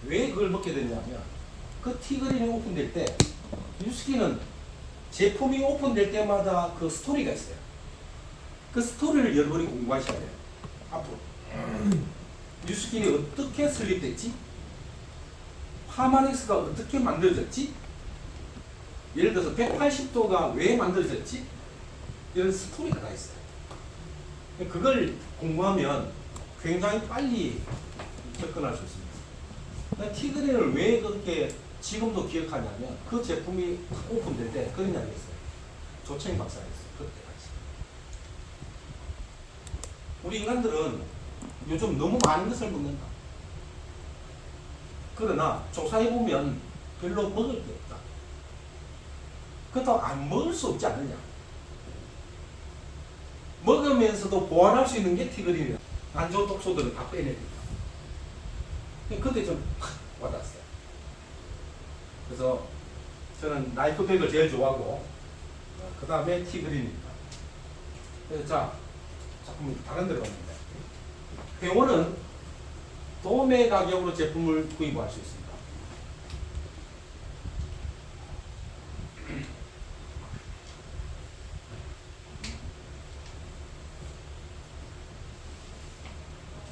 왜 그걸 먹게 됐냐면 그 티그린이 오픈될 때 뉴스킨은 제품이 오픈될 때마다 그 스토리가 있어요. 그 스토리를 여러분이 공부하셔야 돼요. 앞으로 뉴스킨이 어떻게 설립됐지? 파마닉스가 어떻게 만들어졌지? 예를 들어서 180도가 왜 만들어졌지? 이런 스토리가 다 있어요. 그걸 공부하면 굉장히 빨리 접근할 수 있습니다. 티그린을 왜 그렇게 지금도 기억하냐면 그 제품이 오픈될 때 그런 이야기 했어요. 조창희 박사가 했어요. 그때까지. 우리 인간들은 요즘 너무 많은 것을 먹는다. 그러나 조사해보면 별로 먹을 게 없다. 그렇다고 안 먹을 수 없지 않느냐. 먹으면서도 보완할 수 있는 게 티그린이다. 안 좋은 독소들은 다 빼내야 된다. 그때 좀 와닿았어요. 그래서 저는 라이프백을 제일 좋아하고 그 다음에 티그린입니다. 그래서 자, 조금 다른 데로 갔는데 회원은 도매 가격으로 제품을 구입할 수 있습니다.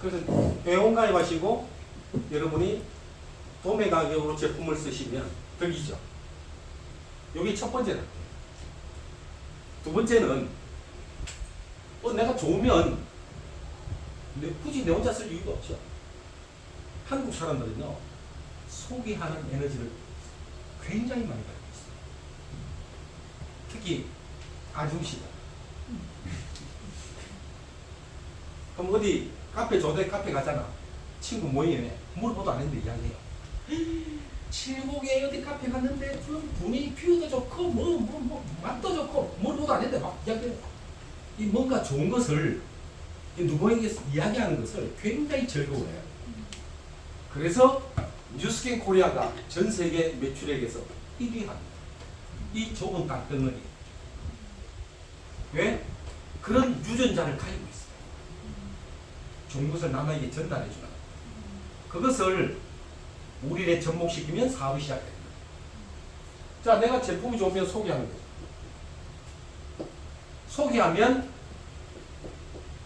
그래서 회원 가입하시고 여러분이 도매 가격으로 제품을 쓰시면 덕이죠. 여기 첫 번째는. 두 번째는 내가 좋으면 굳이 내 혼자 쓸 이유가 없죠. 한국 사람들은요 소비하는 에너지를 굉장히 많이 가지고 있어요. 특히 아줌씨들. 그럼 어디 카페 조대 카페 가잖아. 친구 모임에 물어보도 안 했는데 이야기해요. 칠곡에 어디 카페 갔는데 분위기 뷰도 좋고 맛도 좋고 물어보도 안 했는데 막 이야기해요. 이 뭔가 좋은 것을 누구에게 이야기하는 것을 굉장히 즐거워해요. 그래서 뉴스킨 코리아가 전 세계 매출액에서 1위 합니다. 이 좁은 땅덩어리. 왜? 그런 유전자를 가지고 있어요. 좋은 것을 남에게 전달해 주는. 그것을 우리에 접목시키면 사업이 시작됩니다. 자, 내가 제품이 좋으면 소개하는 거죠. 소개하면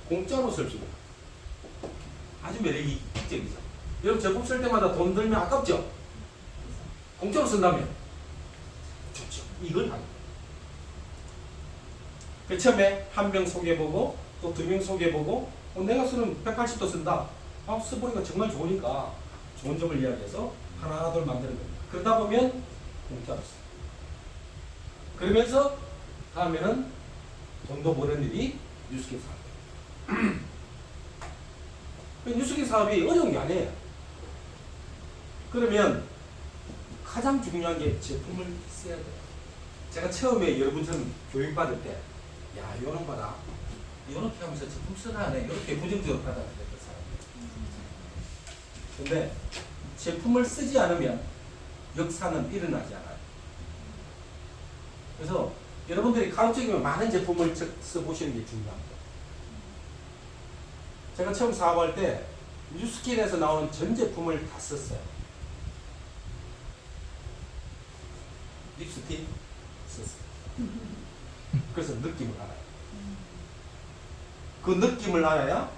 공짜로 쓸 수 있는. 아주 매력이 극적이죠. 여러분 제품 쓸 때마다 돈 들면 아깝죠? 공짜로 쓴다면 좋죠. 이걸 합니다. 그 처음에 한 명 소개해보고 또 두 명 소개해보고 내가 쓰는 180도 쓴다. 써보니까 정말 좋으니까 좋은 점을 이야기해서 하나 둘 만드는 겁니다. 그러다 보면 공짜로 써요. 그러면서 다음에는 돈도 버는 일이 뉴스킨 사업이에요. 뉴스킨 사업이 어려운 게 아니에요. 그러면 가장 중요한 게 제품을 써야 돼요. 제가 처음에 여러분처럼 교육받을 때 야, 요런 거다. 이렇게 하면서 제품 쓰라 하네. 이렇게 부정적으로 받아들였던 사람이에요. 근데 제품을 쓰지 않으면 역사는 일어나지 않아요. 그래서 여러분들이 가급적이면 많은 제품을 써보시는 게 중요합니다. 제가 처음 사업할 때 뉴스킨에서 나오는 전 제품을 다 썼어요. 립스틱 썼어요. 그래서 느낌을 알아요. 그 느낌을 알아야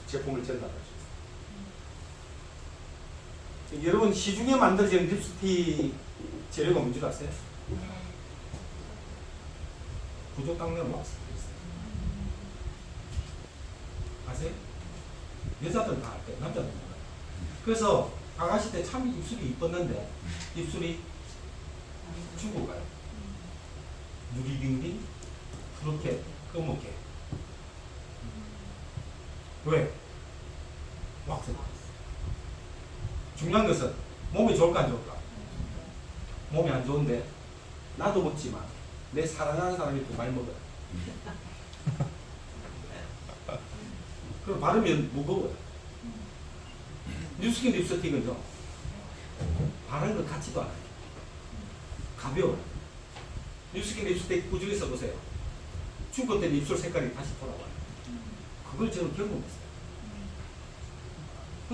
제품을 전달할 수 있어요. 여러분 시중에 만들어지는 립스틱 재료가 뭔지 아세요? 부족 당면 왁스 아세요? 여자들은 다 알 거예요. 남자들은 몰라요. 그래서 아가씨 때 참 입술이 이뻤는데 입술이 죽어가요. 누리빙빙, 그렇게 검게. 왜? 왁스. 중요한 것은 몸이 좋을까 안 좋을까? 몸이 안 좋은데 나도 먹지만 내 사랑하는 사람이 더 많이 먹어요. 그럼 바르면 무거워요. 뉴스킨 립스틱은요 바르는 것 같지도 않아요. 가벼워요. 뉴스킨 립스틱 꾸준히 써보세요. 죽을 때 입술 색깔이 다시 돌아와요. 그걸 저는 경험했어요.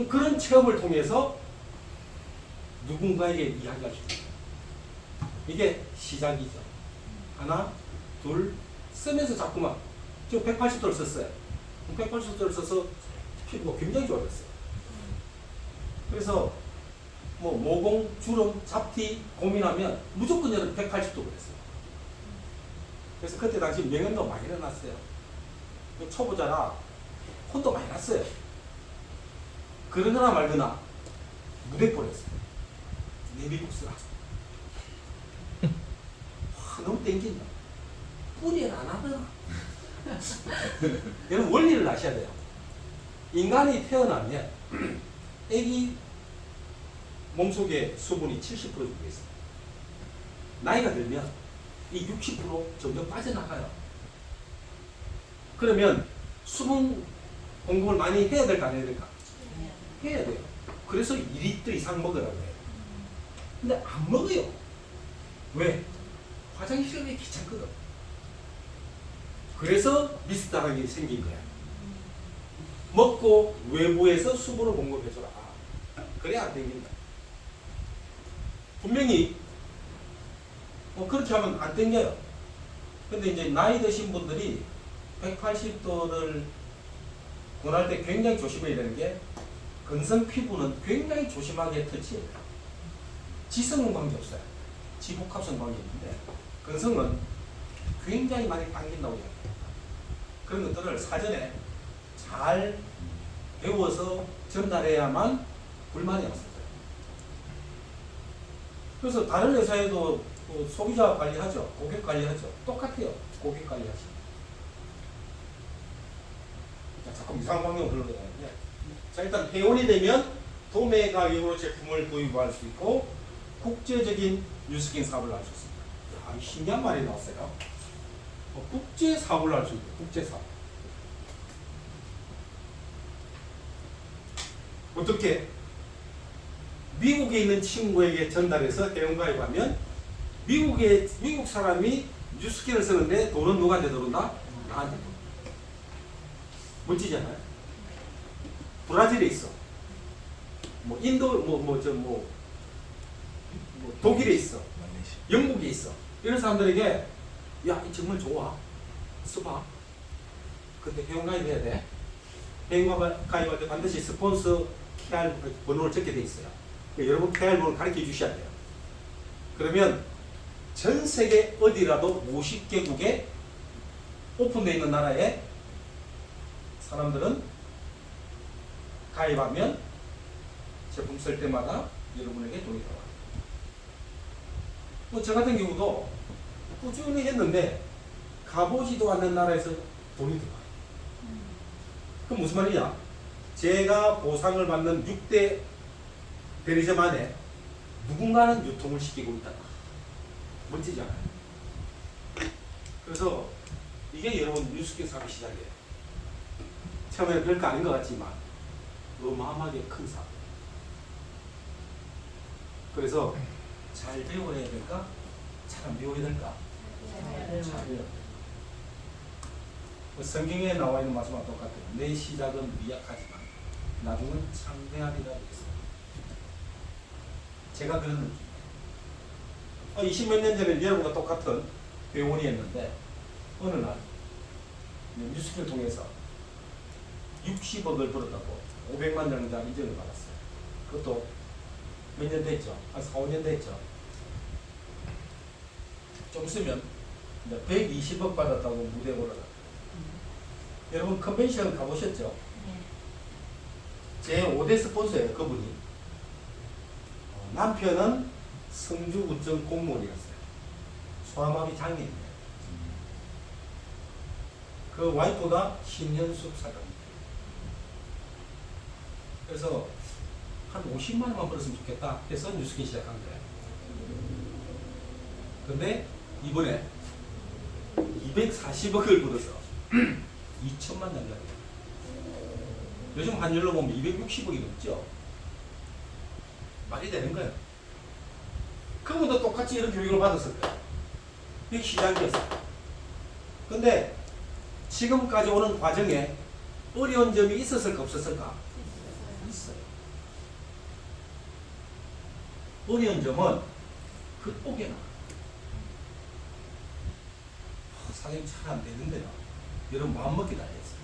그런 체험을 통해서 누군가에게 이야기할 수 있다. 이게 시작이죠. 하나, 둘, 쓰면서 자꾸만 지금 180도를 썼어요. 180도를 써서 피부가 굉장히 좋아졌어요. 그래서 뭐 모공, 주름, 잡티 고민하면 무조건 여러분 180도 그랬어요. 그래서 그때 당시 명현도 많이 일어났어요. 초보자라 혼도 많이 났어요. 그러거나 말거나 무대 보냈어요. 내비국 쓰라. 와, 너무 땡긴다. 뿌리를 안 하더라. 여러분 원리를 아셔야 돼요. 인간이 태어나면 애기 몸속에 수분이 70% 정도 있어요. 나이가 들면 이 60% 점점 빠져나가요. 그러면 수분 공급을 많이 해야 될까 안 해야 될까? 해야 돼요. 그래서 2리터 이상 먹으라고 해요. 근데 안 먹어요. 왜? 화장실 가기 귀찮거든. 그래서 미스터하게 생긴 거야. 먹고 외부에서 수분을 공급해줘라. 그래야 안 땡긴다. 분명히 그렇게 하면 안 땡겨요. 근데 이제 나이 드신 분들이 180도를 권할 때 굉장히 조심해야 되는 게 근성 피부는 굉장히 조심하게 터치해요. 지성은 관계없어요. 지복합성 관계인데 근성은 굉장히 많이 당긴다고 해요. 그런 것들을 사전에 잘 배워서 전달해야만 불만이 없어져요. 그래서 다른 회사에도 소비자 관리하죠. 고객 관리하죠. 똑같아요. 고객 관리하죠. 자꾸 이상한 방향으로 흘러가는데, 자, 일단 회원이 되면 도매 가격으로 제품을 구입할 수 있고 국제적인 뉴스킨 사업을 할 수 있습니다. 야, 신기한 말이 나왔어요. 국제 사업을 할 수 있고 국제 사업. 어떻게? 미국에 있는 친구에게 전달해서 회원가입하면 미국 사람이 뉴스킨을 쓰는데 돈은 누구한테 들어온다? 나한테 들어온다. 멋지잖아요. 브라질에 있어. 뭐 인도 독일에 있어. 영국에 있어. 이런 사람들에게 야, 이 정말 좋아. 써봐. 근데 회원가입해야 돼. 회원가입할 때 반드시 스폰서 KR 번호를 적게 돼 있어요. 여러분 KR 번호를 가르쳐 주셔야 돼요. 그러면 전 세계 어디라도 50개국에 오픈되어 있는 나라에 사람들은 가입하면 제품 쓸 때마다 여러분에게 돈이 들어와요. 저 같은 경우도 꾸준히 했는데 가보지도 않는 나라에서 돈이 들어와요. 그럼 무슨 말이냐? 제가 보상을 받는 6대 대리점 안에 누군가는 유통을 시키고 있다. 멋지지 않아요? 그래서 이게 여러분 뉴스킨 사업 시작이에요. 처음에는 별거 아닌 것 같지만 어마어마하게 큰 사업. 그래서 잘 배워야 될까? 잘 안 배워야 될까? 잘 배워야 돼요. 성경에 나와 있는 말씀과 똑같아요. 내 시작은 미약하지만 나중은 창대하리라 그랬어요. 제가 그런 느낌. 20몇 년 전에 여러분과 똑같은 회원이었는데 어느 날 뉴스를 통해서 60억을 벌었다고 500만 명자 인정을 받았어요. 그것도 몇 년 됐죠? 한 4, 5년 됐죠? 좀 있으면 120억 받았다고 무대에 올라갔어요. 여러분 컨벤션 가보셨죠? 제 5대 스폰서예요. 그분이. 남편은 성주구청 공무원이었어요. 소아마비 장애인이에요. 그 와이프가 신현숙 사장입니다. 그래서 한 50만 원만 벌었으면 좋겠다 해서 뉴스킨 시작한 거예요. 근데 이번에 240억을 벌어서 2천만 남자예요. 요즘 환율로 보면 260억이 넘죠. 말이 되는 거예요. 그분도 똑같이 이런 교육을 받았을 거예요. 이게 시작이었어요. 근데 지금까지 오는 과정에 어려운 점이 있었을까 없었을까? 있어요. 어려운 점은 극복해 나. 사장님 잘 안 되는데요. 여러분 마음먹기 달렸어요.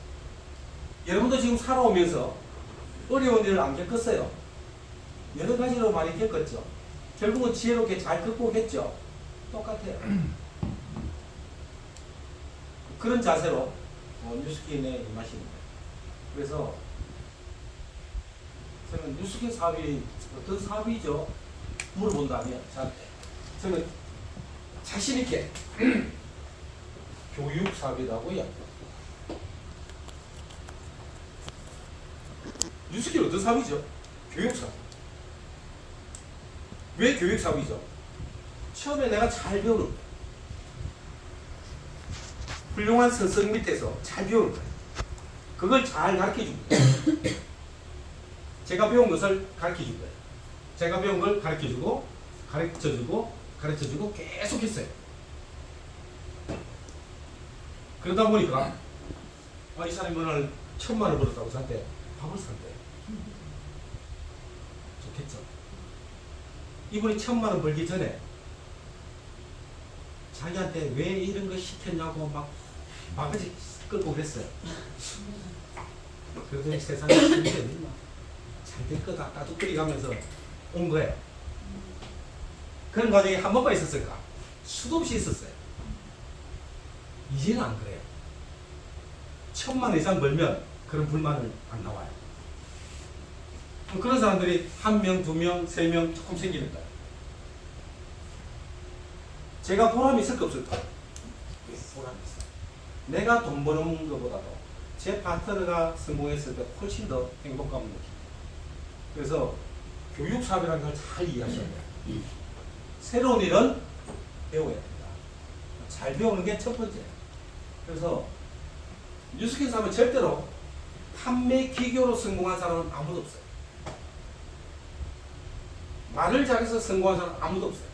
여러분도 지금 살아오면서 어려운 일을 안 겪었어요. 여러 가지로 많이 겪었죠. 결국은 지혜롭게 잘 극복했죠. 똑같아요. 그런 자세로 뉴스킨에 임하십니다. 그래서 저는 뉴스킨 사업이 어떤 사업이죠? 물어본다면 저는 자신 있게 교육 사업이라고요. 뉴스킨 어떤 사업이죠? 교육 사업. 왜 교육 사업이죠? 처음에 내가 잘 배우는 거예요. 훌륭한 스승 밑에서 잘 배우는 거예요. 그걸 잘 가르쳐 준 거예요. 제가 배운 것을 가르쳐 준 거예요. 제가 배운 걸 가르쳐 주고 가르쳐 주고 계속 했어요. 그러다 보니까 이 사람이 오늘 1,000만 원 벌었다고 저한테 밥을 산대. 좋겠죠. 이분이 1,000만 원 벌기 전에 자기한테 왜 이런 거 시켰냐고 막 바가지 끌고 그랬어요. 그래도 세상에 잘될 거다 따뜻거리 가면서 온 거예요. 그런 과정이 한 번만 있었을까? 수도 없이 있었어요. 이제는 안 그래요. 1,000만 원 이상 벌면 그런 불만을 안 나와요. 그런 사람들이 1명, 2명, 3명 조금 생기는 거예요. 제가 보람이 있을까 없을까? 보람이 있어요. 내가 돈 버는 것보다도 제 파트너가 성공했을 때 훨씬 더 행복감을 느낍니다. 그래서 교육 사업이라는 걸 잘 이해하셔야 돼요. 새로운 일은 배워야 됩니다. 잘 배우는 게 첫 번째. 그래서 뉴스킨 사업은 절대로 판매 기교로 성공한 사람은 아무도 없어요. 말을 잘해서 성공한 사람은 아무도 없어요.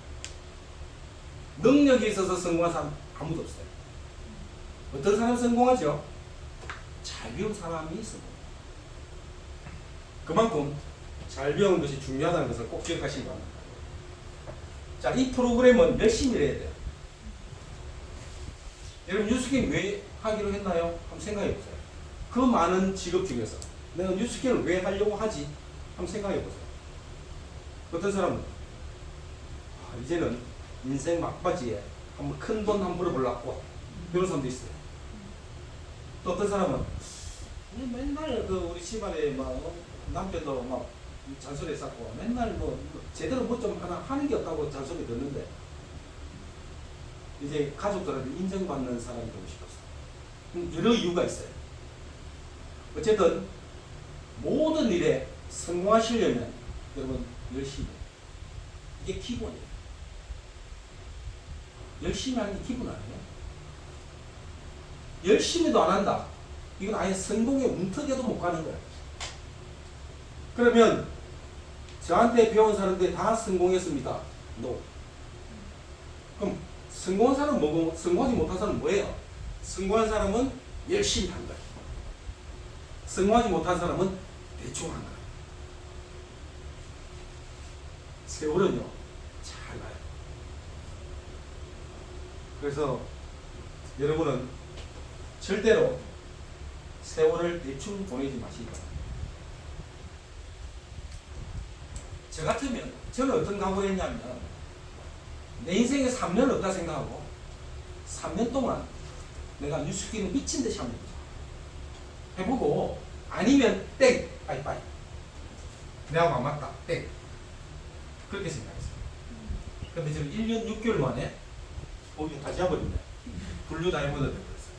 능력이 있어서 성공한 사람 아무도 없어요. 어떤 사람은 성공하죠? 잘 배운 사람이 성공. 그만큼 잘 배우는 것이 중요하다는 것을 꼭 기억하시기 바랍니다. 자, 이 프로그램은 열심히 해야 돼요. 여러분 뉴스킨 왜 하기로 했나요? 한번 생각해 보세요. 그 많은 직업 중에서 내가 뉴스킨을 왜 하려고 하지? 한번 생각해 보세요. 어떤 사람은 이제는 인생 막바지에 한번 큰 돈 한번 벌어보려고 이런 사람도 있어요. 또 어떤 사람은 맨날 그 우리 집안에 막 남편도 막 잔소리 했었고 맨날 뭐 제대로 뭐 좀 하나 하는 게 없다고 잔소리 듣는데 이제 가족들한테 인정받는 사람이 되고 싶었어요. 여러 이유가 있어요. 어쨌든 모든 일에 성공하시려면 여러분 열심히 해요. 이게 기본이에요. 열심히 하는 게 기본 아니에요? 열심히도 안 한다. 이건 아예 성공의 문턱에도 못 가는 거예요. 그러면 저한테 배운 사람들이 다 성공했습니다. No. 그럼 성공한 사람은 뭐고 성공하지 못한 사람은 뭐예요? 성공한 사람은 열심히 한 거예요. 성공하지 못한 사람은 대충 한 거예요. 세월은요 잘 가요. 그래서 여러분은 절대로 세월을 대충 보내지 마시기 바랍니다. 저 같으면 저는 어떤 각오를 했냐면 내 인생에 3년 없다 생각하고 3년 동안 내가 뉴스킨을 미친 듯이 한번 해보고 아니면 땡! 빠이빠이. 내하고 안 맞다. 땡! 그렇게 생각했어요. 근데 지금 1년 6개월 만에 거기 다시 해버렸네. 블루 다이아몬드 되버렸어요.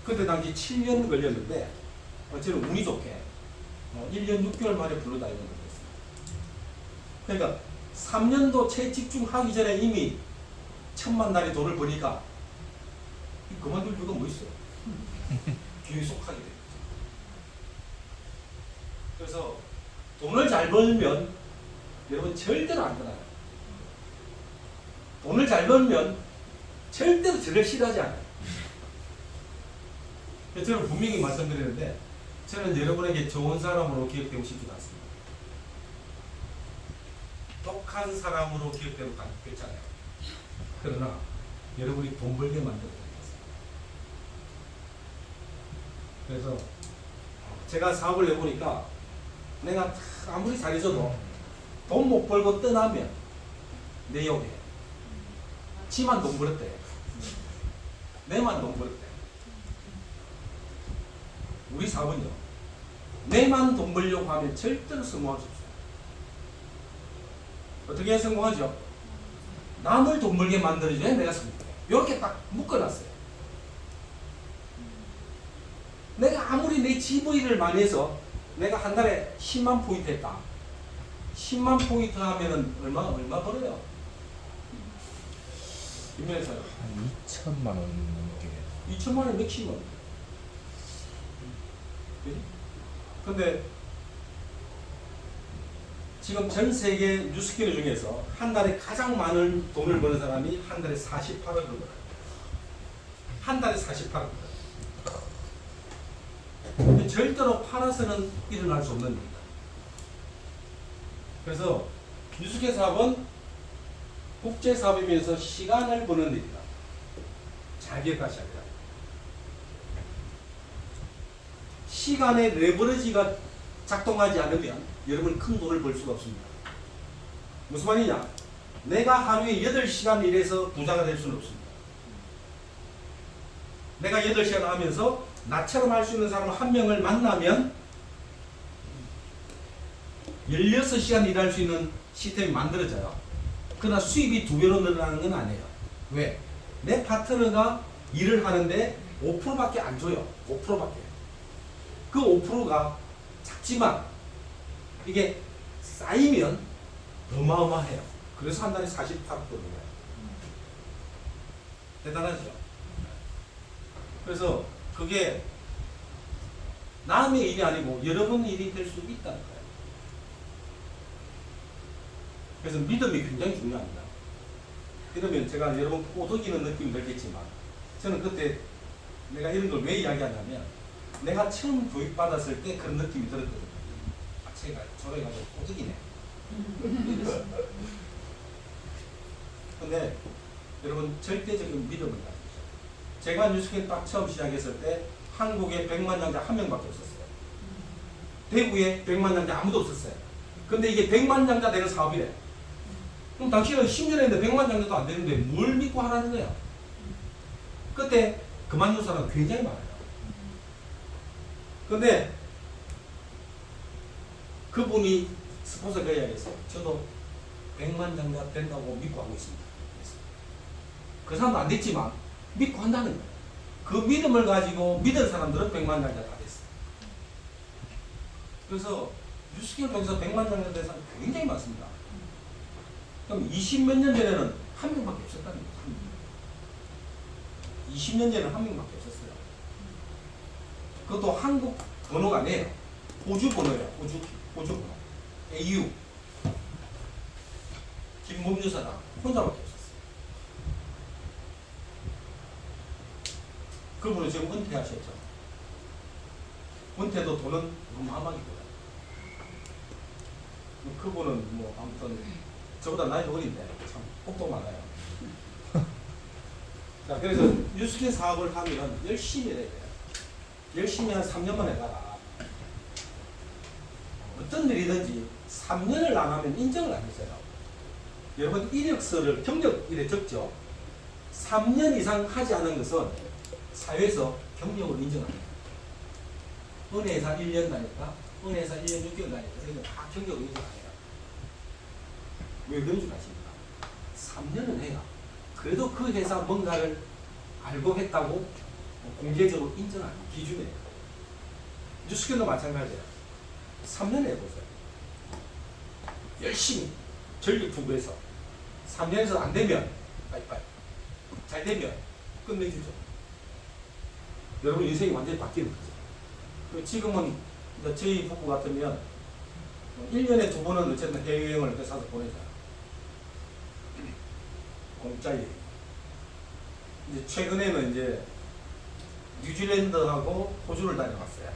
그때 당시 7년 걸렸는데 저는 운이 좋게 1년 6개월 만에 블루 다이아몬드 됐어요. 그러니까 3년도 채 집중하기 전에 이미 1,000만 달의 돈을 버니까 그만둘 이유가 뭐 있어요? 계속하게 돼요. 그래서 돈을 잘 벌면 여러분 절대로 안 떠나요. 돈을 잘 벌면 절대로 저를 싫어하지 않아요. 저는 분명히 말씀드리는데 저는 여러분에게 좋은 사람으로 기억되고 싶지 않습니다. 똑똑한 사람으로 기억되고 괜찮아요. 그러나 여러분이 돈 벌게 만들어요. 그래서 제가 사업을 해보니까 내가 아무리 잘해줘도 돈 못 벌고 떠나면 내 욕해. 지만 돈 벌었대. 내만 돈 벌었대. 우리 사업은요, 내만 돈 벌려고 하면 절대로 성공할 수 없어요. 어떻게 성공하죠? 남을 돈 벌게 만들어줘야 내가 성공해요. 이렇게 딱 묶어놨어요. 내가 아무리 내 GV를 많이 해서 내가 한 달에 10만 포인트 했다. 10만 포인트 하면은 얼마 벌어요? 유명해서요. 한 2천만 원 넘게. 2천만 원 맥시멈. 근데 지금 전 세계 뉴스키너 중에서 한 달에 가장 많은 돈을 버는 사람이 한 달에 48억을 벌어요. 한 달에 48억. 절대로 팔아서는 일어날 수 없는 일이다. 그래서 뉴스케 사업은 국제 사업이면서 시간을 버는 일이다. 잘 기억하셔야 돼요. 시간의 레버리지가 작동하지 않으면 여러분 큰 돈을 벌 수가 없습니다. 무슨 말이냐? 내가 하루에 8시간 일해서 부자가 될 수는 없습니다. 내가 8시간 하면서 나처럼 할 수 있는 사람 한 명을 만나면 16시간 일할 수 있는 시스템이 만들어져요. 그러나 수입이 2배로 늘어나는 건 아니에요. 왜? 내 파트너가 일을 하는데 5%밖에 안 줘요. 5%밖에. 그 5%가 작지만 이게 쌓이면 어마어마해요. 그래서 한 달에 48%거든요. 대단하죠? 그래서 그게 남의 일이 아니고 여러분 일이 될 수 있다는 거예요. 그래서 믿음이 굉장히 중요합니다. 이러면 제가 여러분 꼬드기는 느낌이 들겠지만 저는 그때 내가 이런 걸 왜 이야기하냐면 내가 처음 교육받았을 때 그런 느낌이 들었거든요. 아, 제가 저래 가지고 꼬드기네. 근데 여러분 절대적인 믿음을 가지고 제가 뉴스캔 딱 처음 시작했을 때 한국에 100만 장자 한 명밖에 없었어요. 대구에 100만 장자 아무도 없었어요. 근데 이게 100만 장자 되는 사업이래. 그럼 당신은 10년 했는데 100만 장자도 안 되는데 뭘 믿고 하라는 거야? 그때 그만둔 사람 굉장히 많아요. 근데 그분이 스폰서 그 이야기했어요. 저도 100만 장자 된다고 믿고 하고 있습니다. 그 사람도 안 됐지만 믿고 한다는 거예요. 그 믿음을 가지고 믿은 사람들은 100만 장자 다 됐어요. 그래서 뉴스키를 통해서 100만 장자 된 사람 굉장히 많습니다. 그럼 20몇 년 전에는 한 명밖에 없었다는 거예요. 20년 전에는 한 명밖에 없었어요. 그것도 한국 번호가 아니에요. 호주 번호예요. 호주 번호. AU. 김범주 사장 혼자밖에 없었어요. 그분은 지금 은퇴하셨죠. 은퇴도 돈은 어마어마하게 벌어요. 그분은 뭐 아무튼 저보다 나이 어린데 참 복도 많아요. 자, 그래서 뉴스킨 사업을 하면 열심히 해야 돼요. 열심히 한 3년만 해봐라. 어떤 일이든지 3년을 안 하면 인정을 안 해줘요. 여러분 이력서를 경력 이래 적죠. 3년 이상 하지 않은 것은 사회에서 경력을 인정 안 해요. 은행회사 1년 다녔다, 은행회사 1년 6개월 다녔다, 이런 다 경력을 인정 안 해요. 왜 그런 줄 아십니까? 3년은 해야 그래도 그 회사 뭔가를 알고 했다고 공개적으로 인정하는 기준이에요. 뉴스캔도 마찬가지예요. 3년 해보세요. 열심히 전력투구해서 3년에서 안 되면 빠이빠이, 잘 되면 끝내주죠. 여러분 인생이 완전히 바뀌는 거죠. 지금은 저희 부부 같으면 1년에 2번은 어쨌든 해외여행을 회사에서 보내잖아요. 공짜예요. 이제 최근에는 이제 뉴질랜드하고 호주를 다녀왔어요.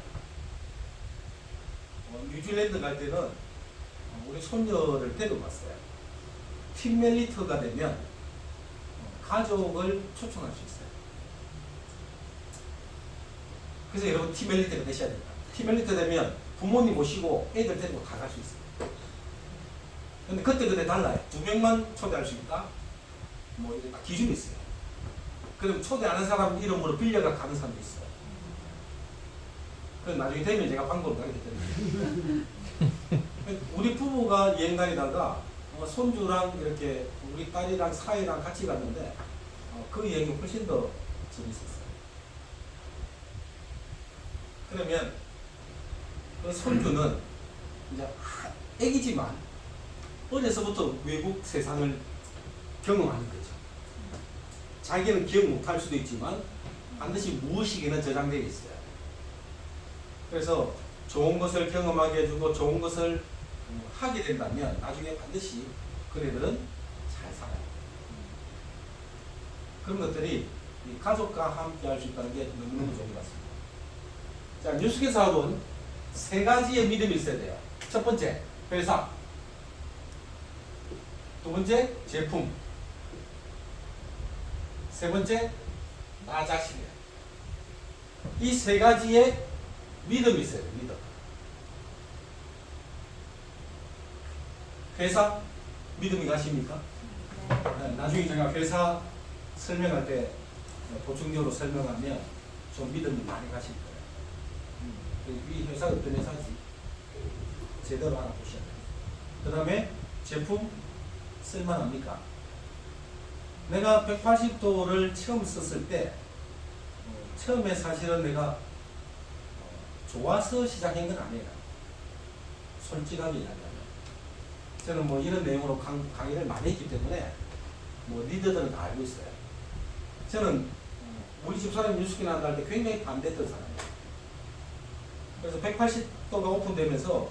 뉴질랜드 갈 때는 우리 손녀를 데려갔어요. 팀멜리터가 되면 가족을 초청할 수 있어요. 그래서 여러분 팀멜리터가 되셔야 됩니다. 팀멜리터 되면 부모님 모시고 애들 데리고 다 갈 수 있어요. 근데 그때 달라요. 2명만 초대할 수 있다. 뭐 이제 딱 기준이 있어요. 그럼 초대 안 한 사람 이름으로 빌려가 가는 사람도 있어요. 그럼 나중에 되면 제가 방법을 가르쳐드릴게요. 우리 부부가 여행 다니다가 손주랑 이렇게 우리 딸이랑 사이랑 같이 갔는데 그 여행이 훨씬 더 재밌었어요. 그러면 그 손주는 이제 애기지만 어려서부터 외국 세상을 경험하는 거죠. 자기는 기억 못할 수도 있지만 반드시 무의식에는 저장되어 있어요. 그래서 좋은 것을 경험하게 해주고 좋은 것을 하게 된다면 나중에 반드시 그네들은 잘 살아요. 그런 것들이 이 가족과 함께 할 수 있다는 게 너무너무 좋은 것 같습니다. 자, 뉴스계 사업은 3가지의 믿음이 있어야 돼요. 첫 번째, 회사. 두 번째, 제품. 세 번째, 나 자신이에요. 이 3가지의 믿음이 있어야 돼요. 믿음. 회사 믿음이 가십니까? 네, 나중에 제가 회사 설명할 때 보충적으로 설명하면 좀 믿음이 많이 가실 거예요. 이 회사가 어떤 회사지? 제대로 알아보셔야 돼요. 그 다음에 제품 쓸만합니까? 내가 180도를 처음 썼을 때 처음에 사실은 내가 좋아서 시작한 건 아니에요. 솔직하게 이야기하면 저는 뭐 이런 내용으로 강의를 많이 했기 때문에 뭐 리더들은 다 알고 있어요. 저는 우리 집사람이 뉴스키 나한다 할 때 굉장히 반대했던 사람이에요. 그래서 180도가 오픈되면서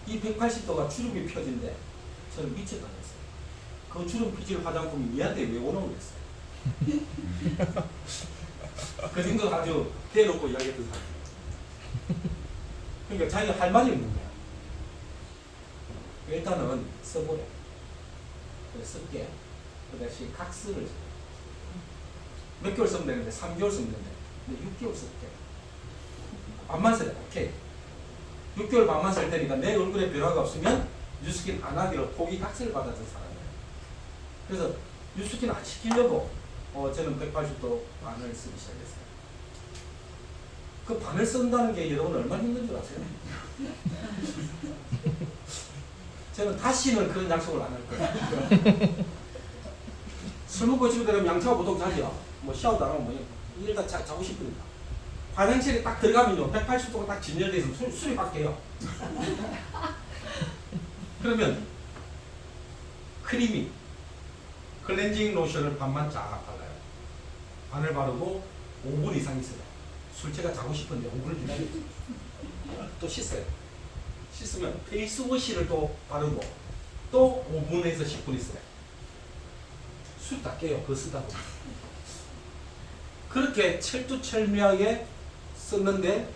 이 180도가 주름이 펴진대. 저는 미쳤다고 했어요. 그 주름 피질 화장품이 얘한테 왜 오는 거였어요. 그 정도 아주 대놓고 이야기했던 사람이에요. 그러니까 자기가 할 말이 없는 거야. 일단은 써보래. 그래, 쓸게. 그 다시 각서를 써. 몇 개월 쓰면 되는데, 3개월 쓰면 되는데, 근데 6개월 쓸게. 반만 써야 돼. 오케이. 6개월 반만 쓸 테니까 내 얼굴에 변화가 없으면 뉴스킨 안 하기로 포기 각서를 받았던 사람이에요. 그래서 뉴스킨 안 시키려고 저는 180도 반을 쓰기 시작했어요. 그 반을 쓴다는 게 여러분 얼마나 힘든 줄 아세요? 저는 다시는 그런 약속을 안 할 거예요. 술 먹고 집에 들어가면 양차가 보통 자죠. 뭐 샤워도 안 하고 뭐 일단 자고 싶으니까. 화장실에 딱 들어가면요 180도가 딱 진열돼 있으면 술이 바뀌어요. 그러면 크림이 클렌징 로션을 반만 쫙 발라요. 반을 바르고 5분 이상 있어요. 술제가 자고 싶은데 5분을 기다리고 또 씻어요. 씻으면 페이스워시를 또 바르고 또 5분에서 10분 있어요. 술 다 깨요. 그거 쓰다 보면. 그렇게 철두철미하게 썼는데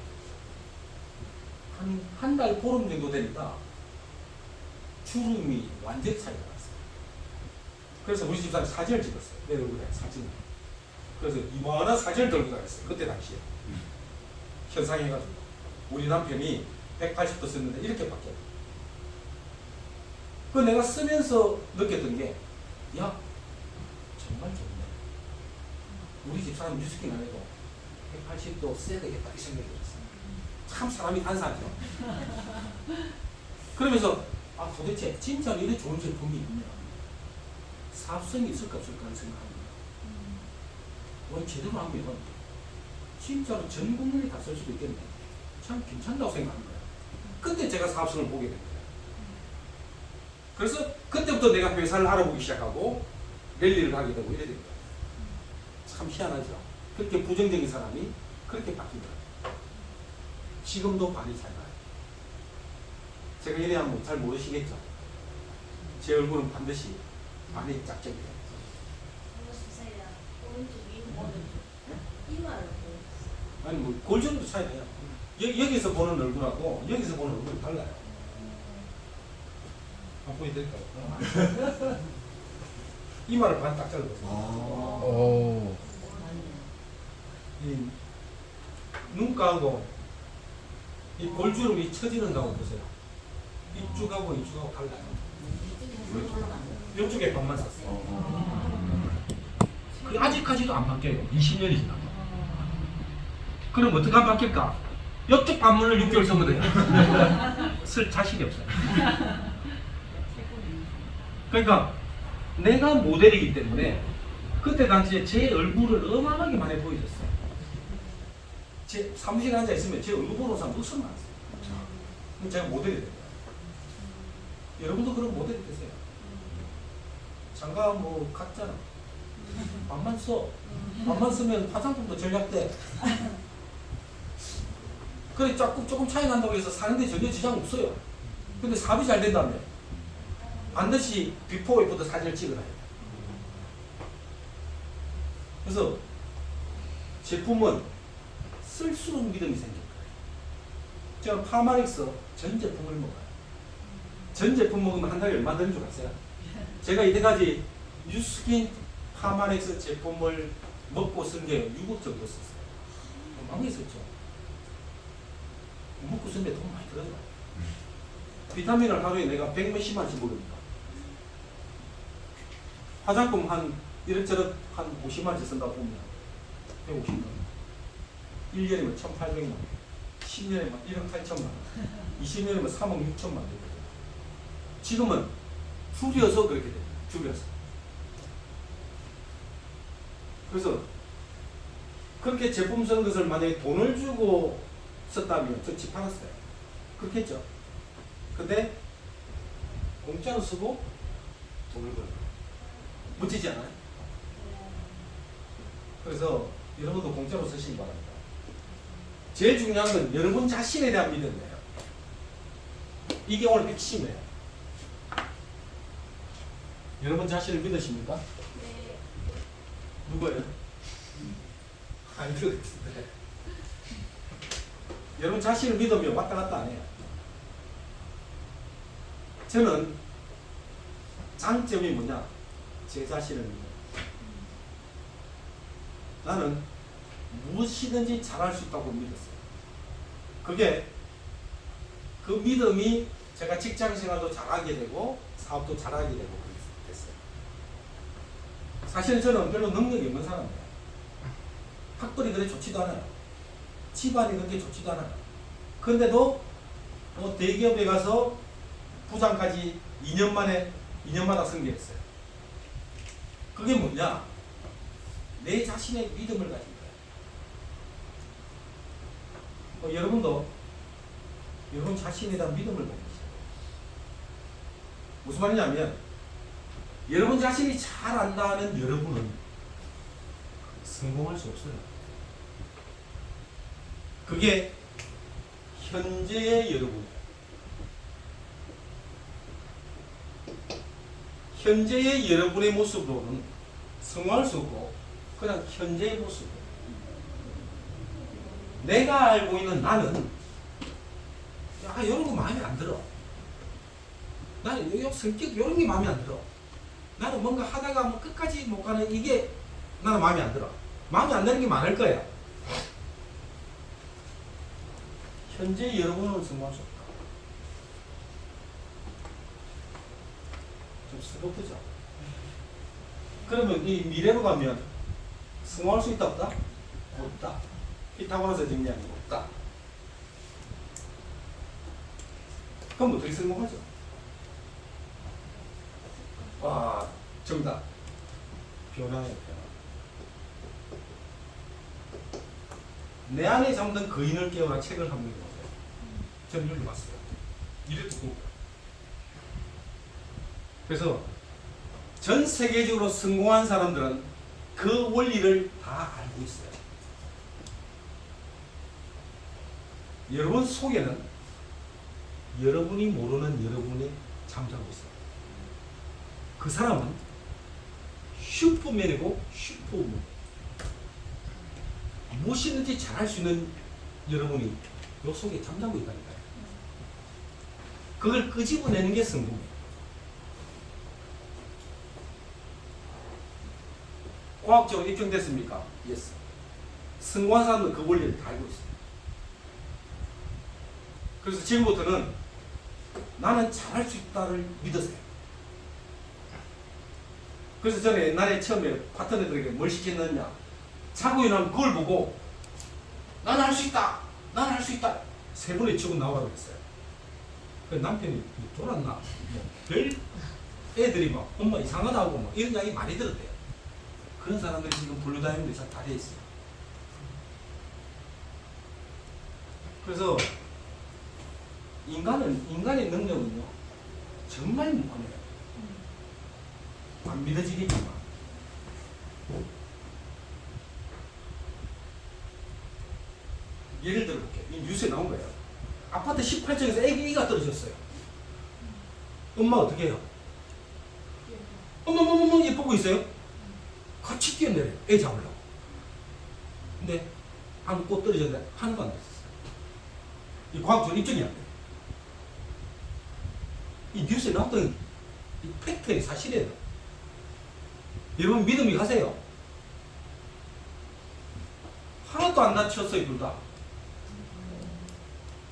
한 달 보름 정도 되니까 주름이 완전히 차이가 났어요. 그래서 우리 집사람이 사진을 찍었어요. 내 얼굴에 사진을. 그래서 이만한 사진을 들고 다녔어요. 그때 당시에. 현상해가지고. 우리 남편이 180도 썼는데 이렇게 바뀌었다. 그 내가 쓰면서 느꼈던 게, 야, 정말 좋네. 우리 집사람 뉴스킨 안 해도 180도 써야 되겠다. 이 생각이 들었어요. 참 사람이 간사하죠. 그러면서, 아, 도대체 진짜로 이렇게 좋은 제품이 있냐. 사업성이 있을까 없을까 하는 생각합니다. 원 제대로 하면 진짜로 전 국민이 다 쓸 수도 있겠네. 참 괜찮다고 생각하는 거예요. 그때 제가 사업성을 보게 된 거예요. 그래서 그때부터 내가 회사를 알아보기 시작하고 랠리를 하게 되고 이래 된 거예요. 참 희한하죠. 그렇게 부정적인 사람이 그렇게 바뀐 거예요. 지금도 반이 잘 가요. 제가 이래 하면 잘 모르시겠죠. 제 얼굴은 반드시 반이 짝짝이 돼요. 아니 뭐 골 정도 차이 나요. 여기서 보는 얼굴하고 여기서 보는 얼굴이 달라요. 한번 보여드릴까요? 이마를 반 딱 잘라보세요. 오. 이 눈가하고 이 골주름이 처지는 가고 보세요. 이쪽하고 이쪽하고 달라요. 이쪽에 반만 샀어요. 그 아직까지도 안 바뀌어요. 20년이 지나도. 그럼 어떻게 안 바뀔까? 이쪽 반문을 6개월 쓰면 돼요. 쓸 자신이 없어요. 그러니까 내가 모델이기 때문에 그때 당시에 제 얼굴을 어마어마하게 많이 보여줬어요. 제 사무실에 앉아 있으면 제 얼굴 보는 사람 무슨 많았어요. 그럼 제가 모델이 돼요. 여러분도 그런 모델이 되세요. 장가 뭐 같잖아. 반만 써. 반만 쓰면 화장품도 절약돼. 그래 조금 차이 난다고 해서 사는데 전혀 지장 없어요. 근데 사업이 잘 된다면 반드시 비포 애프터 사진을 찍어놔야 돼요. 그래서 제품은 쓸수록 믿음이 생길 거예요. 제가 파마렉스 전 제품을 먹어요. 전 제품 먹으면 한 달에 얼마 드는 줄 아세요? 제가 이때까지 뉴스킨 파마렉스 제품을 먹고 쓴 게 6억 정도 썼어요. 망했었죠. 먹고 쓰는데 돈 많이 들어요. 비타민을 하루에 내가 100몇십만씩 먹으니까. 화장품 한 이렇저렇 한 50만씩 쓴다 보면 150만 원. 1년이면 1,800만 원. 10년이면 1억 8천만 원. 20년이면 3억 6천만 원. 지금은 줄여서 그렇게 돼요. 줄여서. 그래서 그렇게 제품 쓰는 것을 만약에 돈을 주고 썼다면 저 집 팔았어요. 그렇겠죠. 근데 공짜로 쓰고 돈을 벌어요. 멋지지 않아요? 그래서 여러분도 공짜로 쓰시기 바랍니다. 제일 중요한 건 여러분 자신에 대한 믿음이에요. 이게 오늘 핵심이에요. 여러분 자신을 믿으십니까? 네. 누구예요? 안 그렇던데. 여러분 자신을 믿으면 왔다 갔다 안 해요. 저는 장점이 뭐냐? 제 자신을 믿어요. 나는 무엇이든지 잘할 수 있다고 믿었어요. 그게 그 믿음이 제가 직장 생활도 잘하게 되고 사업도 잘하게 되고 됐어요. 사실은 저는 별로 능력이 없는 사람이에요. 학벌이 그래 좋지도 않아요. 집안이 그렇게 좋지도 않아요. 그런데도 뭐 대기업에 가서 부장까지 2년마다 승계했어요. 그게 뭐냐? 내 자신의 믿음을 가진 거예요. 여러분도 여러분 자신에 대한 믿음을 가지세요. 무슨 말이냐면 여러분 자신이 잘 안다는 여러분은 성공할 수 없어요. 그게 현재의 여러분이에요. 현재의 여러분의 모습으로는 성공할 수 없고 그냥 현재의 모습이에요. 내가 알고 있는 나는 이런 거 마음에 안 들어. 나는 요 성격 이런 게 마음에 안 들어. 나는 뭔가 하다가 뭐 끝까지 못 가는 이게 나는 마음에 안 들어. 마음에 안 드는 게 많을 거야. 현재 여러분은 성공할 수 없다. 좀 슬프죠? 그러면 이 미래로 가면 성공할 수 있다 없다? 없다. 피타고라스 정리하는 거 없다. 그럼 어떻게 성공하죠? 와, 정답. 변화예요, 변화. 내 안에 잠든 거인을 깨워라 책을 한번 읽어보세요. 저는 읽어봤어요. 이래도 꼭. 그래서 전 세계적으로 성공한 사람들은 그 원리를 다 알고 있어요. 여러분 속에는 여러분이 모르는 여러분이 잠자고 있어요. 그 사람은 슈퍼맨이고 슈퍼우먼. 무엇이든지 잘할 수 있는 여러분이 요 속에 잠자고 있다니까요. 그걸 끄집어내는 게 성공이에요. 과학적으로 입증됐습니까? yes. 성공한 사람은 그 원리를 다 알고 있어요. 그래서 지금부터는 나는 잘할 수 있다를 믿으세요. 그래서 저는 옛날에 처음에 파트너들에게 뭘 시켰느냐, 자고 일어나면 그걸 보고 나는 할 수 있다, 나는 할 수 있다, 세 번에 치고 나오라고 했어요. 그 남편이 졸았나, 별 애들이 막 엄마 이상하다고 막 이런 이야기 많이 들었대요. 그런 사람들이 지금 블루다이아몬드에서 다 돼 있어요. 그래서 인간의 능력은요 정말 무한해요. 안 믿어지겠지만 예를 들어볼게요. 이 뉴스에 나온 거예요. 아파트 18층에서 애기가 떨어졌어요. 엄마 어떻게 해요? 어머머머머 얘 보고 있어요? 같이 뛰어내려요. 애 잡으려고. 근데 안고 떨어졌는데 하나도 안 됐었어요. 이 과학적으로 입증이 안 돼요. 이 뉴스에 나왔던 이 팩트의 사실이에요. 여러분 믿음이 가세요. 하나도 안 다쳤어요, 둘 다.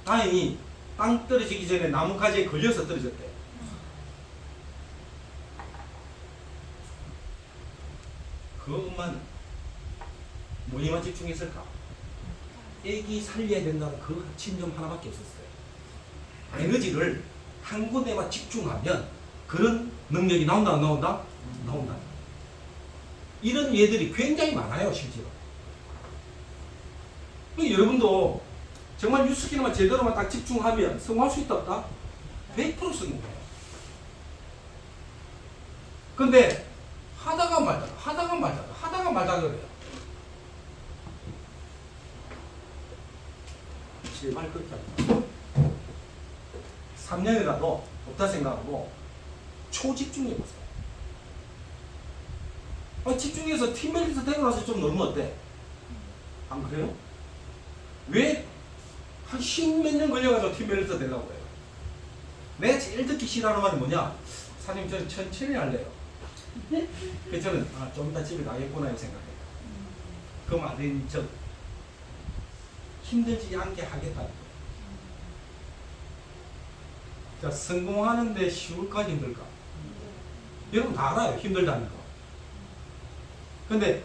다행히 땅 떨어지기 전에 나뭇가지에 걸려서 떨어졌대요. 그 엄마는 뭐에만 집중했을까? 애기 살려야 된다는 그 신념 하나밖에 없었어요. 에너지를 한 군데만 집중하면 그런 능력이 나온다 안 나온다? 나온다. 이런 예들이 굉장히 많아요, 실제로. 여러분도 정말 뉴스키만 제대로만 딱 집중하면 성공할 수 있다 없다? 100% 성공해요. 근데 하다가 말다가 그래요. 제발 그렇게 하지 마. 3년이라도 없다 생각하고 초집중해보세요. 집중해서 팀멜리트 되고 나서 좀 놀면 어때? 안 그래요? 왜 한 10몇 년 걸려가지고 팀멜리트 되려고 해요? 내가 제일 듣기 싫어하는 말이 뭐냐? 사장님 저는 천천히 할래요. 그래서 저는 좀 이따 집에 가겠구나 생각해요. 그 말은 힘들지 않게 하겠다는 거예요. 자, 성공하는데 쉬울까 힘들까? 여러분 다 알아요. 힘들다는 거. 근데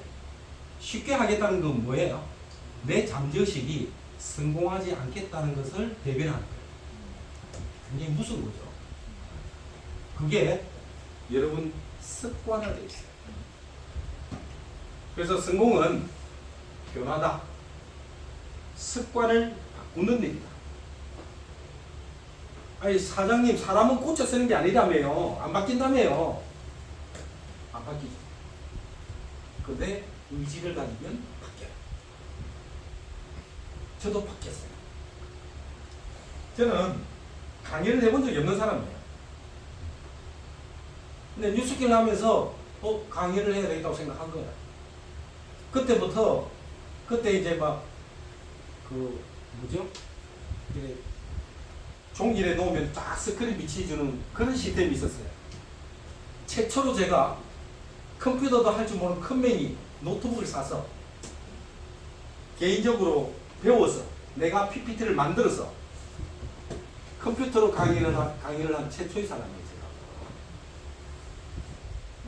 쉽게 하겠다는 건 뭐예요? 내 잠재의식이 성공하지 않겠다는 것을 대변하는 거예요. 굉장히 무서운 거죠. 그게 여러분 습관화되어 있어요. 그래서 성공은 변화다. 습관을 바꾸는 일이다. 아니 사장님 사람은 고쳐 쓰는 게 아니라며요. 안 바뀐다며요. 안 바뀌죠. 근데 의지를 가지면 바뀌어요. 저도 바뀌었어요. 저는 강의를 해본 적이 없는 사람이에요. 근데 뉴스키를 하면서 강의를 해야 되겠다고 생각한 거예요. 그때부터 그때 이제 막 뭐죠? 이래 종이에 놓으면 딱 스크린 비치해주는 그런 시스템이 있었어요. 최초로 제가 컴퓨터도 할 줄 모르는 큰맹이 노트북을 사서 개인적으로 배워서 내가 PPT를 만들어서 컴퓨터로 강의를 한 최초의 사람이에요. 제가.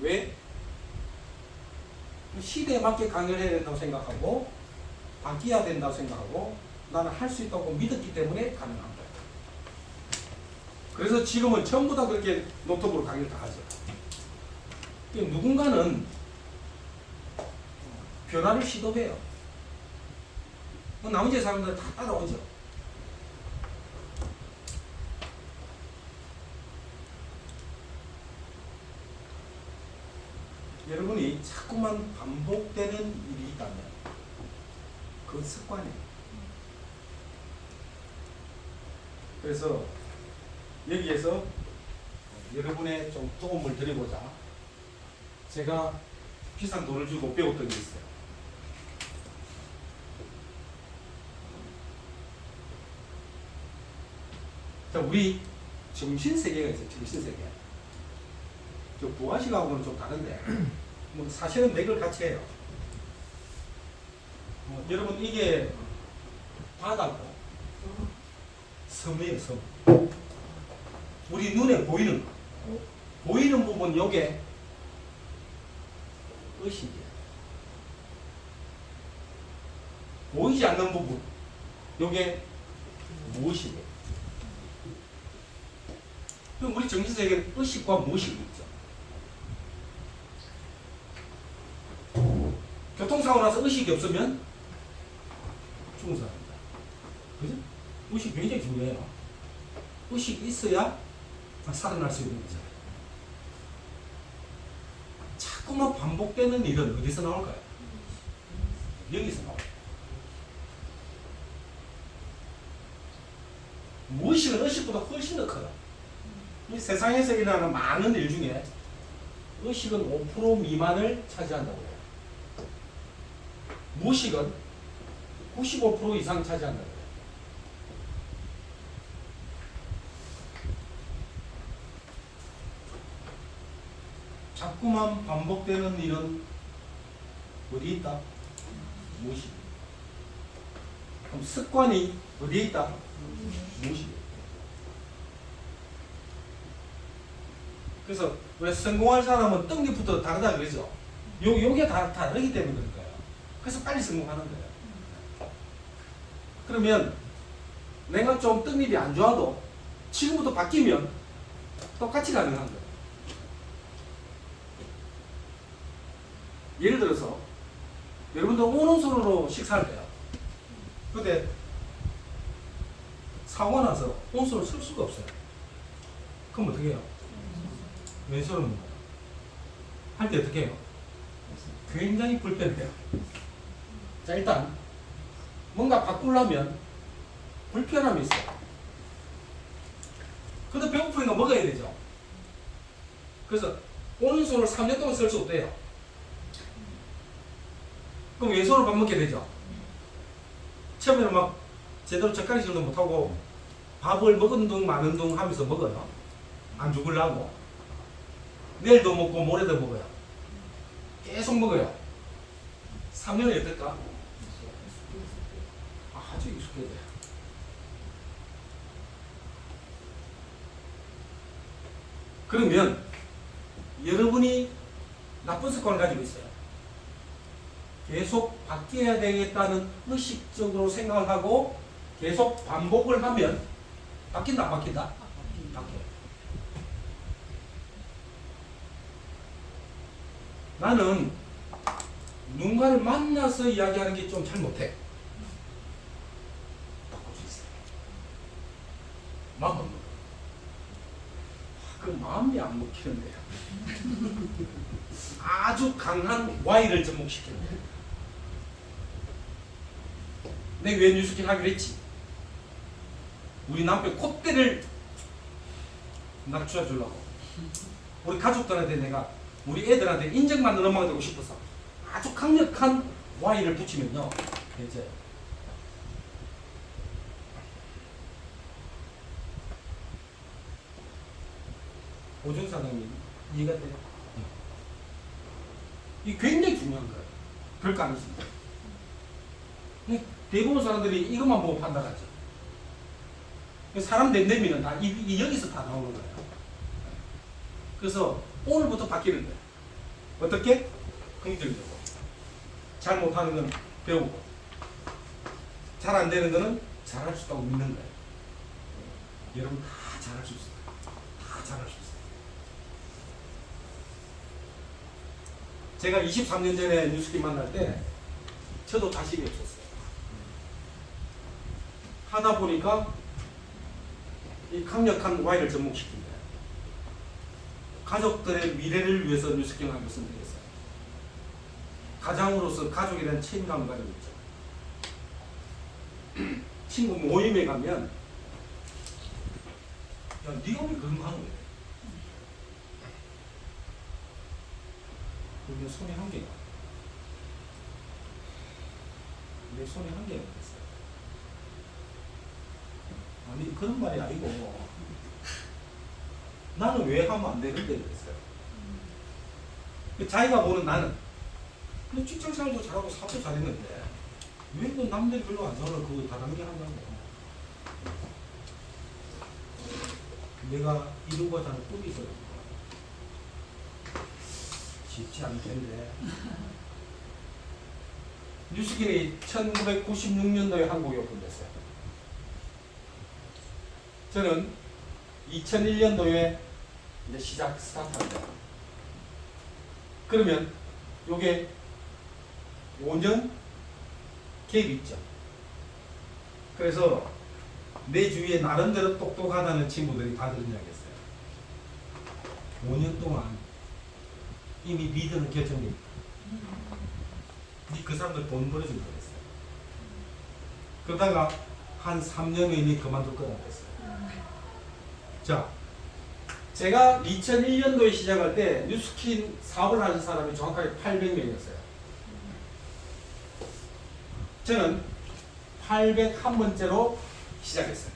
왜? 시대에 맞게 강의를 해야 된다고 생각하고 바뀌어야 된다고 생각하고 나는 할 수 있다고 믿었기 때문에 가능한 거예요. 그래서 지금은 전부 다 그렇게 노트북으로 강의를 다 하죠. 누군가는 변화를 시도해요. 나머지 사람들은 다 따라오죠. 여러분이 자꾸만 반복되는 일이 있다면 그건 습관이에요. 그래서 여기에서 여러분의 좀 도움을 드리고자 제가 비싼 돈을 주고 배웠던 게 있어요. 자, 우리 정신세계가 있어요. 정신세계. 저 부가시가하고는 좀 다른데 뭐 사실은 맥을 같이 해요. 여러분 이게 바다고 섬이에요, 섬. 우리 눈에 보이는 거. 보이는 부분 요게 의식이에요. 보이지 않는 부분 요게 무의식이에요. 그럼 우리 정신세계는 의식과 무의식이 있죠. 교통사고 나서 의식이 없으면 죽은 사람입니다. 그죠? 의식 굉장히 중요해요. 의식이 있어야 살아날 수 있는 거잖아요. 자꾸만 반복되는 일은 어디서 나올까요? 여기서 나와요. 무의식은 의식보다 훨씬 더 커요. 이 세상에서 일어나는 많은 일 중에 의식은 5% 미만을 차지한다고 해요. 무의식은 95% 이상 차지한다고 해요. 자꾸만 반복되는 일은 어디에 있다? 무의식. 그럼 습관이 어디에 있다? 무의식. 그래서 왜 성공할 사람은 떡잎부터 다르다 그러죠? 요게 다 다르기 때문에 그럴 거예요. 그래서 빨리 성공하는 거예요. 그러면 내가 좀 떡잎이 안 좋아도 지금부터 바뀌면 똑같이 가능한 거예요. 예를 들어서 여러분들 오른손으로 식사를 해요. 근데 사고 나서 오른손을 쓸 수가 없어요. 그럼 어떻게 해요? 왼손으로 할 때 어떻게 해요? 굉장히 불편해요. 자, 일단 뭔가 바꾸려면 불편함이 있어요. 근데 배고프니까 먹어야 되죠. 그래서 오른손을 3년 동안 쓸 수 없대요. 그럼 왼손으로 밥 먹게 되죠. 처음에는 막 제대로 젓가락질도 못하고 밥을 먹은 둥 마는 둥 하면서 먹어요. 안 죽으려고. 내일도 먹고 모레도 먹어요. 계속 먹어요. 3년이 어떨까? 아주 익숙해져요. 그러면 여러분이 나쁜 습관을 가지고 있어요. 계속 바뀌어야 되겠다는 의식적으로 생각을 하고 계속 반복을 하면 바뀐다 안 바뀐다? 바뀌어요. 나는 누군가를 만나서 이야기하는 게 좀 잘 못해. 바꿀 수 있어요. 마음만 먹어. 그 마음이 안 먹히는데요. 아주 강한 Y를 접목시키는 거예요. 내가 왜 뉴스킹 하기로 했지? 우리 남편 콧대를 낮춰 주려고. 우리 가족들한테 내가 우리 애들한테 인정받는 엄마가 되고 싶어서 아주 강력한 Y를 붙이면요. 이제 오준 사장님 이해가 돼요? 이게 굉장히 중요한 거예요. 별거 아니십니다. 대부분 사람들이 이것만 보고 판단하죠. 사람 냄새미는 다 여기서 다 나오는 거예요. 그래서 오늘부터 바뀌는 거예요. 어떻게? 긍정적으로. 잘 못하는 건 배우고, 잘 안 되는 거는 잘할 수 있다고 믿는 거예요. 여러분 다 잘할 수 있어요. 다 잘할 수 있어요. 제가 23년 전에 뉴스킨 만날 때 저도 자신이 없었어요. 하다 보니까 이 강력한 Y를 접목시킨 거예요. 가족들의 미래를 위해서 뉴스킹을 하고 있으면 되겠어요. 가장으로서 가족에 대한 책임감을 가지고 있죠. 친구 모임에 가면 야, 네가 왜 그런 거 하는 거야? 내 손에 한계가. 내 손에 한계가 있어요. 아니 그런 말이 아니고 나는 왜 하면 안 되는데 그랬어요. 자기가 보는 나는 직장생활도 잘하고 사업도 잘했는데 왜 그 남들이 별로 안 좋아하는 그거 다단계 한다고? 내가 이루고자 하는 꿈이 있어요. 쉽지 않을 텐데. 뉴스킨이 1996년도에 한국에 오픈됐어요. 저는 2001년도에 이제 스타트합니다. 그러면 요게 5년 갭이 있죠. 그래서 내 주위에 나름대로 똑똑하다는 친구들이 다 그런 이야기 했어요. 5년 동안 이미 리더는 결정돼 있다. 그 사람들 돈 벌어준 거였어요. 그러다가 한 3년 후에 그만둘 거라고 했어요. 자, 제가 2001년도에 시작할 때 뉴스킨 사업을 하는 사람이 정확하게 800명이었어요. 저는 801번째로 시작했어요.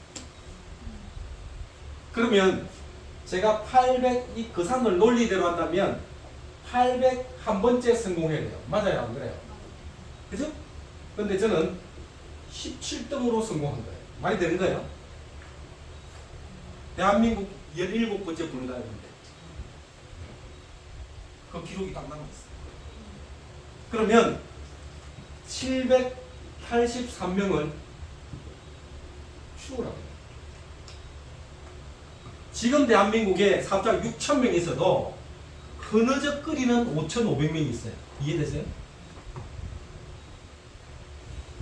그러면 제가 800, 이 거산을 논리대로 한다면 801번째 성공해야 돼요. 맞아요? 안 그래요? 그죠? 근데 저는 17등으로 성공한 거예요. 말이 되는 거예요? 대한민국 17번째 분리다였는데 그 기록이 딱 남아있어요. 그러면 783명을 추월하고 지금 대한민국에 사업자가 6,000명 있어도 흐느적거리는 5,500명이 있어요. 이해되세요?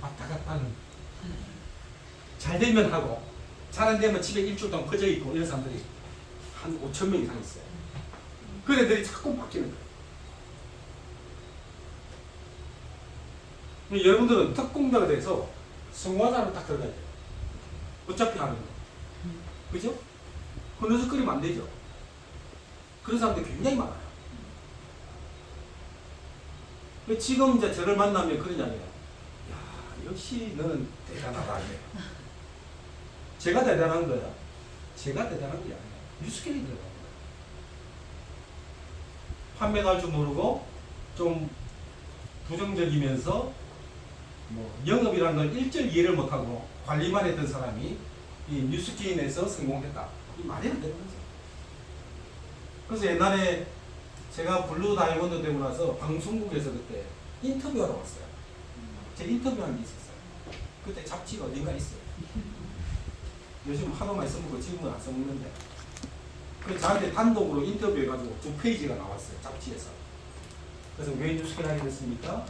왔다 갔다 하는 잘 되면 하고 잘 안 되면 집에 일주일 동안 퍼져 있고 이런 사람들이 한 5,000명 이상 있어요. 그 애들이 자꾸 바뀌는 거예요. 여러분들은 특공대가 돼서 성공하자로 딱 들어가야 돼요. 어차피 하는 거. 그죠? 흐느적거리면 안 되죠. 그런 사람들이 굉장히 많아요. 지금 이제 저를 만나면 그런 이야기예요. 야, 역시 너는 대단하다. 제가 대단한 거야. 제가 대단한 게 아니야. 뉴스킬이 들어간 거야. 판매도 할 줄 모르고 좀 부정적이면서 뭐 영업이라는 걸 일절 이해를 못하고 관리만 했던 사람이 이 뉴스게임에서 성공했다. 이 말이 안 되는 거죠. 그래서 옛날에 제가 블루 다이아몬드 되고 나서 방송국에서 그때 인터뷰하러 왔어요. 제 인터뷰한 게 있었어요. 그때 잡지가 어딘가 있어요. 요즘 하도 많이 써먹고 지금은 안 써먹는데 그 저한테 단독으로 인터뷰해가지고 2페이지가 나왔어요. 잡지에서. 그래서 왜 뉴스를 하게 됐습니까?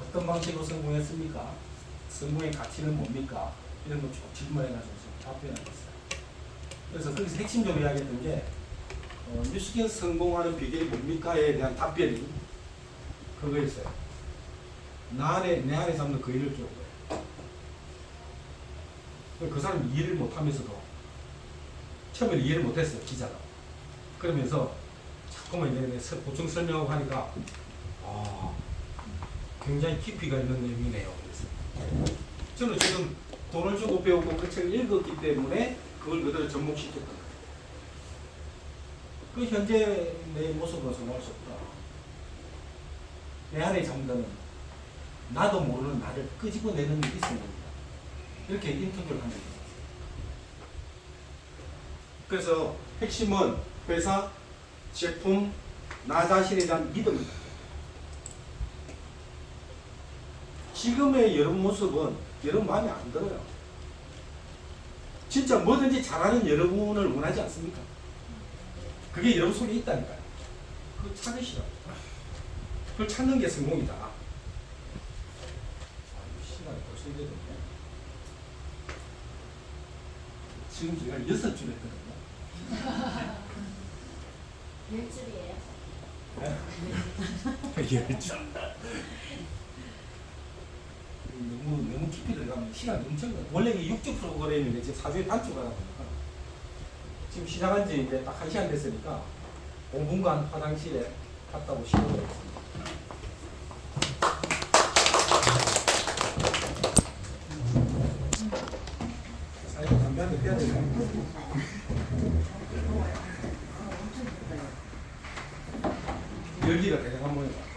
어떤 방식으로 성공했습니까? 성공의 가치는 뭡니까? 이런 거 쭉 질문해가지고 답변했어요. 그래서 거기서 핵심적으로 이야기했던 게 뉴스킨 성공하는 비결이 뭡니까에 대한 답변이 그거였어요. 내 안에 잡는 그 일을 쫓은 거예요. 그 사람이 이해를 못하면서도 처음에는 이해를 못했어요. 기자가. 그러면서 자꾸만 이제 보충 설명하고 하니까 굉장히 깊이가 있는 내용이네요. 그래서 저는 지금 돈을 주고 배우고 그 책을 읽었기 때문에 그걸 그대로 접목시켰던 거예요. 그 현재 내 모습으로 성공할 수 없다. 내 안에 잠드는 나도 모르는 나를 끄집어내는 일이 있는 겁니다. 이렇게 인터뷰를 하는 거예요. 그래서 핵심은 회사, 제품, 나 자신에 대한 믿음입니다. 지금의 여러분 모습은 여러분 마음에 안 들어요. 진짜 뭐든지 잘하는 여러분을 원하지 않습니까? 그게 여러분 속에 있다니까요. 그거 찾으시라고. 그걸 찾는 게 성공이다. 시간이 벌써 이래 됐네. 지금 제가 6줄 했거든요. 10줄이에요? 네? 10줄. 너무 깊이 들어가면 시간 엄청 원래 이게 6주 프로그램인데 지금 4주에 단축 하다 보니까 지금 시작한 지 이제 딱 1시간 됐으니까 5분간 화장실에 갔다 오시도록 하겠습니다. 사이버 담배 한 대 빼야 되나요? 열기가 대단한 모양이다.